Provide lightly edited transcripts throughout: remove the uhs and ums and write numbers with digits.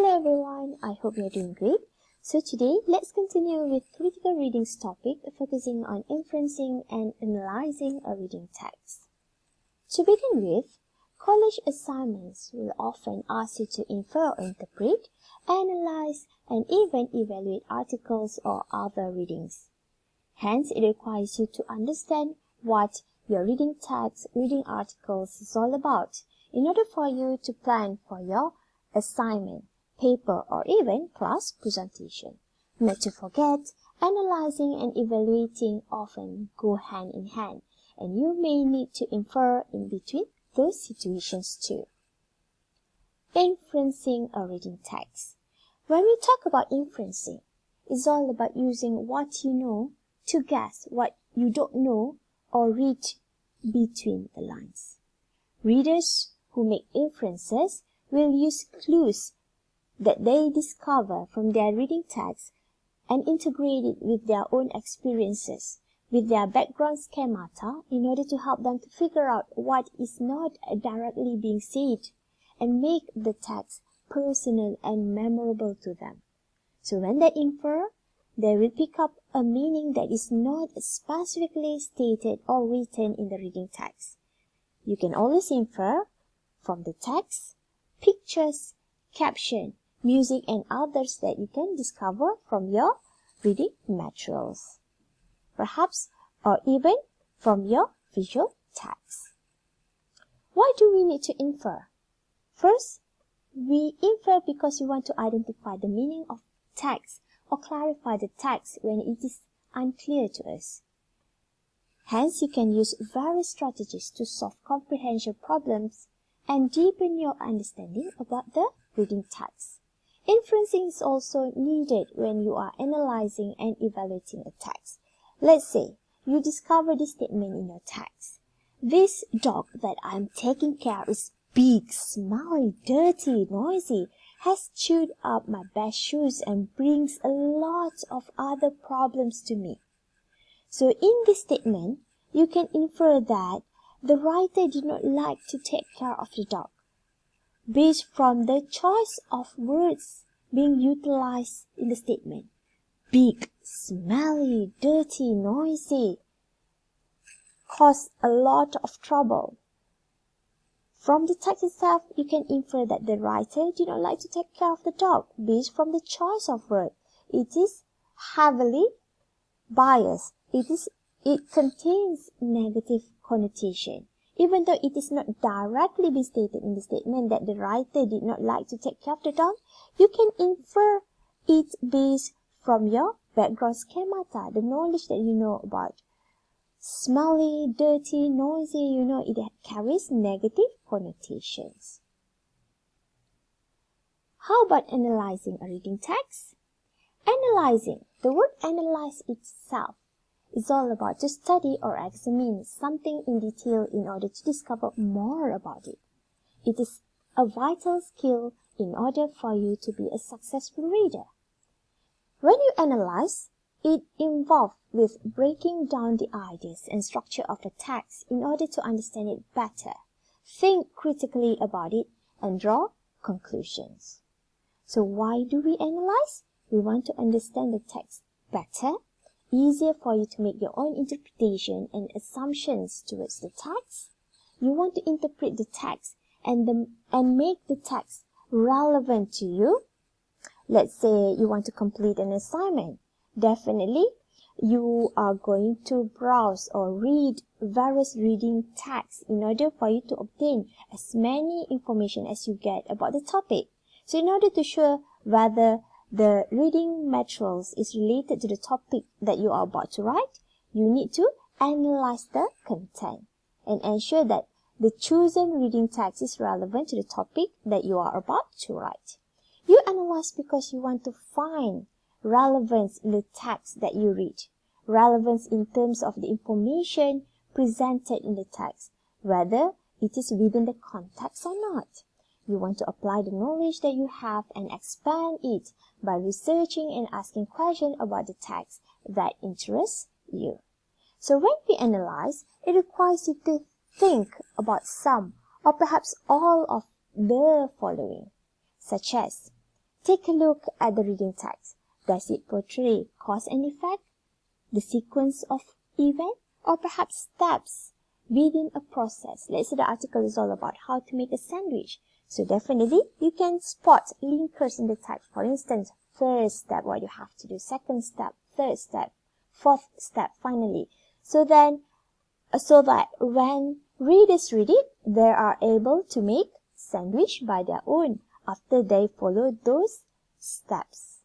Hello everyone, I hope you're doing great. So today, let's continue with critical readings topic focusing on inferencing and analyzing a reading text. To begin with, college assignments will often ask you to infer or interpret, analyze, and even evaluate articles or other readings. Hence, it requires you to understand what your reading text, reading articles is all about in order for you to plan for your assignment, paper, or even class presentation. Not to forget, analyzing and evaluating often go hand in hand, and you may need to infer in between those situations too. Inferencing a reading text. When we talk about inferencing, it's all about using what you know to guess what you don't know or read between the lines. Readers who make inferences will use clues that they discover from their reading text and integrate it with their own experiences, with their background schemata, in order to help them to figure out what is not directly being said and make the text personal and memorable to them. So when they infer, they will pick up a meaning that is not specifically stated or written in the reading text. You can always infer from the text, pictures, caption, music, and others that you can discover from your reading materials, perhaps, or even from your visual text. Why do we need to infer? First, we infer because we want to identify the meaning of text or clarify the text when it is unclear to us. Hence, you can use various strategies to solve comprehension problems and deepen your understanding about the reading text. Inferencing is also needed when you are analyzing and evaluating a text. Let's say you discover this statement in your text. This dog that I'm taking care of is big, smelly, dirty, noisy, has chewed up my best shoes and brings a lot of other problems to me. So in this statement, you can infer that the writer did not like to take care of the dog, based from the choice of words being utilized in the statement. Big, smelly, dirty, noisy, cause a lot of trouble. From the text itself, you can infer that the writer did not like to take care of the dog, based from the choice of word. It is heavily biased. It contains negative connotation. Even though it is not directly be stated in the statement that the writer did not like to take care of the dog, you can infer it based from your background schemata, the knowledge that you know about. Smelly, dirty, noisy, it carries negative connotations. How about analyzing a reading text? Analyzing. The word analyze itself is all about to study or examine something in detail in order to discover more about it. It is a vital skill in order for you to be a successful reader. When you analyze, it involves with breaking down the ideas and structure of a text in order to understand it better, think critically about it, and draw conclusions. So why do we analyze? We want to understand the text better, easier for you to make your own interpretation and assumptions towards the text. You want to interpret the text and make the text relevant to you. Let's say you want to complete an assignment. Definitely, you are going to browse or read various reading texts in order for you to obtain as many information as you get about the topic. So in order to show whether the reading materials is related to the topic that you are about to write, you need to analyze the content and ensure that the chosen reading text is relevant to the topic that you are about to write. You analyze because you want to find relevance in the text that you read, relevance in terms of the information presented in the text, whether it is within the context or not. You want to apply the knowledge that you have and expand it by researching and asking questions about the text that interests you. So when we analyze, it requires you to think about some or perhaps all of the following, such as Take a look at the reading text. Does it portray cause and effect, the sequence of events, or perhaps steps within a process? Let's say the article is all about how to make a sandwich. So definitely you can spot linkers in the text. For instance, first step, what you have to do, second step, third step, fourth step, finally. So that when readers read it, they are able to make sandwich by their own after they follow those steps.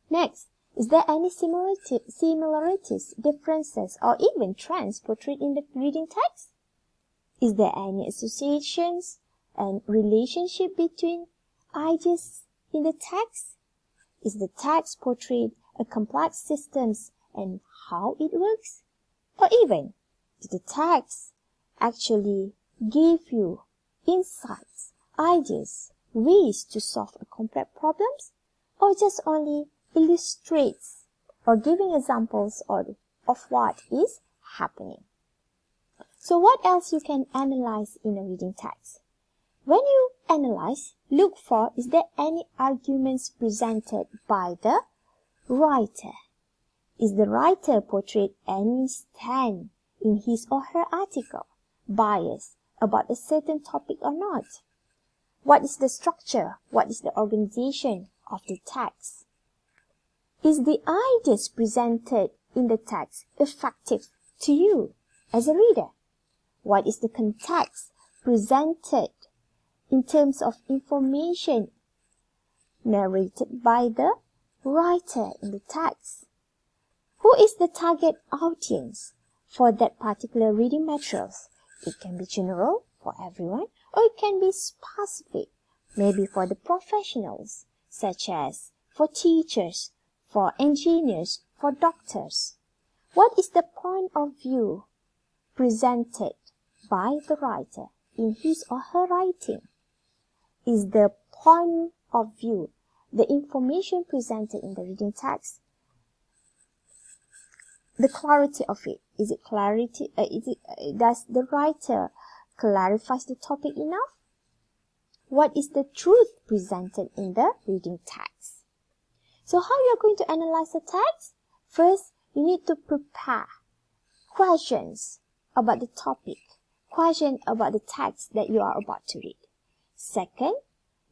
Next, is there any similarities, differences, or even trends portrayed in the reading text? Is there any associations and relationship between ideas in the text? Is the text portrayed a complex systems and how it works? Or even, did the text actually give you insights, ideas, ways to solve a complex problems? Or just only illustrates or giving examples of what is happening? So what else you can analyze in a reading text? When you analyze, look for, is there any arguments presented by the writer? Is the writer portrayed any stand in his or her article, bias about a certain topic or not? What is the structure? What is the organization of the text? Is the ideas presented in the text effective to you as a reader? What is the context presented in terms of information narrated by the writer in the text? Who is the target audience for that particular reading materials? It can be general for everyone, or it can be specific, maybe for the professionals, such as for teachers, for engineers, for doctors. What is the point of view presented by the writer in his or her writing? Is the point of view, the information presented in the reading text, the clarity of it? Is it clarity? Does the writer clarify the topic enough? What is the truth presented in the reading text? So how you are going to analyze the text? First, you need to prepare questions about the topic, questions about the text that you are about to read. Second,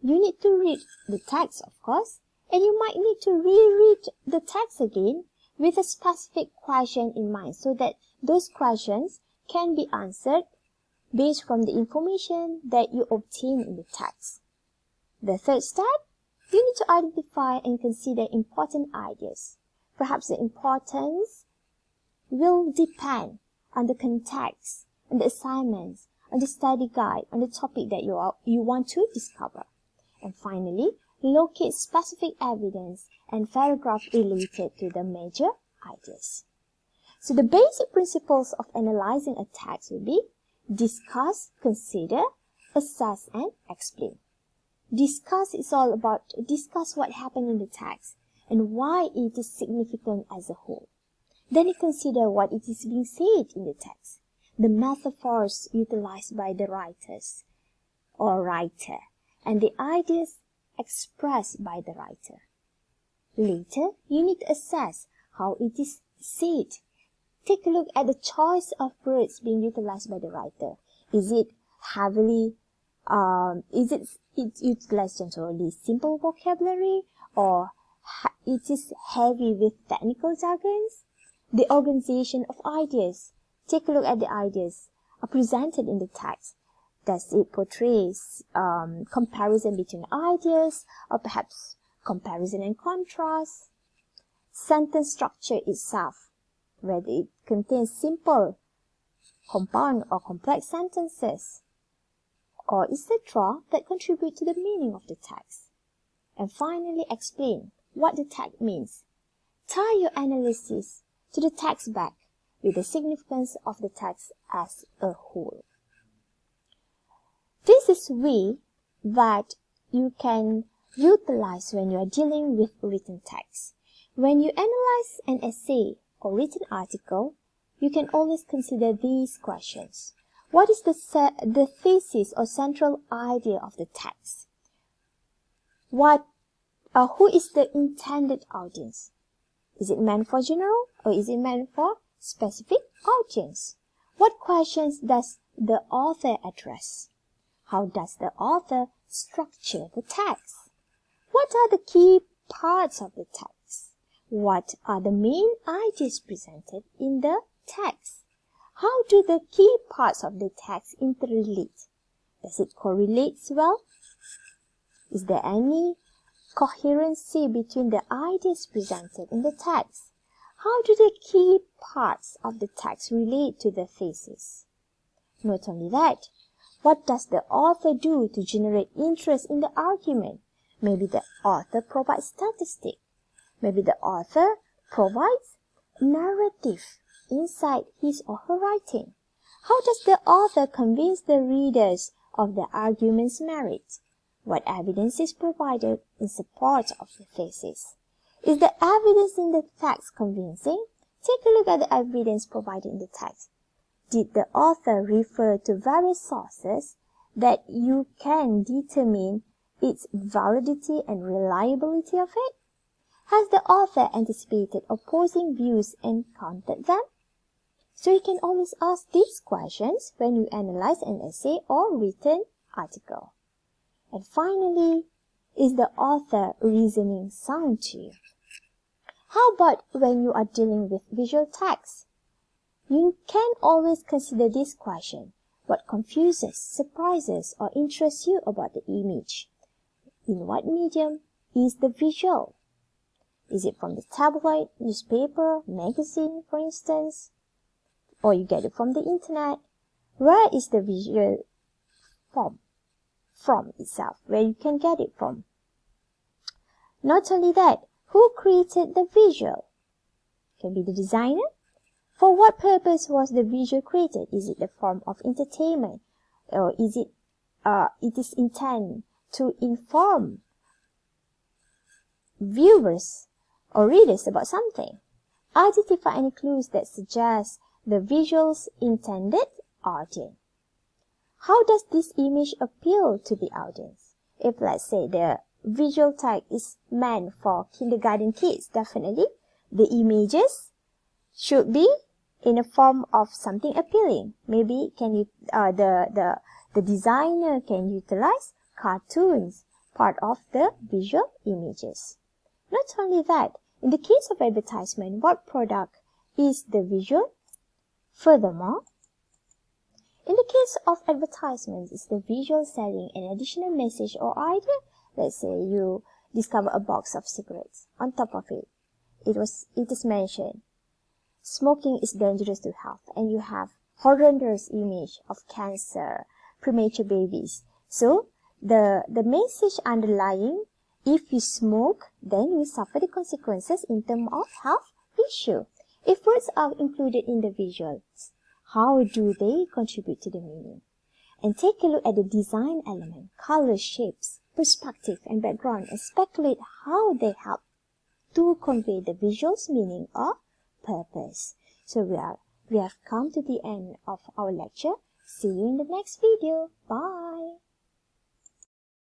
you need to read the text, of course, and you might need to reread the text again with a specific question in mind so that those questions can be answered based from the information that you obtain in the text. The third step, you need to identify and consider important ideas. Perhaps the importance will depend on the context, on the assignments, on the study guide, on the topic that you want to discover. And finally, locate specific evidence and paragraph related to the major ideas. So the basic principles of analyzing a text will be discuss, consider, assess, and explain. Discuss is all about discuss what happened in the text and why it is significant as a whole. Then you consider what it is being said in the text, the metaphors utilized by the writers or writer, and the ideas expressed by the writer. Later, you need to assess how it is said. Take a look at the choice of words being utilized by the writer. Is it heavily, is it utilized generally simple vocabulary, or it is heavy with technical jargons? The organization of ideas. Take a look at the ideas presented in the text. Does it portray comparison between ideas, or perhaps comparison and contrast? Sentence structure itself, whether it contains simple, compound, or complex sentences, or etc. that contribute to the meaning of the text. And finally, explain what the text means. Tie your analysis to the text back with the significance of the text as a whole. This is a way that you can utilize when you are dealing with written text. When you analyze an essay or written article, you can always consider these questions. What is the thesis or central idea of the text? What who is the intended audience? Is it meant for general or is it meant for specific audience? What questions does the author address? How does the author structure the text? What are the key parts of the text? What are the main ideas presented in the text? How do the key parts of the text interrelate? Does it correlate well? Is there any coherency between the ideas presented in the text? How do the key parts of the text relate to the thesis? Not only that, what does the author do to generate interest in the argument? Maybe the author provides statistics. Maybe the author provides narrative inside his or her writing. How does the author convince the readers of the argument's merit? What evidence is provided in support of the thesis? Is the evidence in the text convincing? Take a look at the evidence provided in the text. Did the author refer to various sources that you can determine its validity and reliability of it? Has the author anticipated opposing views and countered them? So you can always ask these questions when you analyze an essay or written article. And finally, is the author reasoning sound to you? How about when you are dealing with visual text? You can always consider this question. What confuses, surprises, or interests you about the image? In what medium is the visual? Is it from the tabloid, newspaper, magazine, for instance? Or you get it from the internet? Where is the visual from itself, where you can get it from? Not only that, who created the visual? Can be the designer. For what purpose was the visual created? Is it a form of entertainment, or is it intended to inform viewers or readers about something? Identify any clues that suggest the visual's intended audience. How does this image appeal to the audience? If, let's say, the visual text is meant for kindergarten kids, definitely the images should be in a form of something appealing. Maybe the designer can utilize cartoons, part of the visual images. Not only that, in the case of advertisement, what product is the visual? Furthermore, in the case of advertisements, is the visual selling an additional message or idea? Let's say you discover a box of cigarettes. On top of it, it is mentioned, smoking is dangerous to health, and you have horrendous image of cancer, premature babies. So the message underlying, if you smoke, then you suffer the consequences in terms of health issue. If words are included in the visuals, how do they contribute to the meaning? And take a look at the design element, color, shapes, perspective, and background, and speculate how they help to convey the visual's meaning or purpose. So we have come to the end of our lecture. See you in the next video. Bye.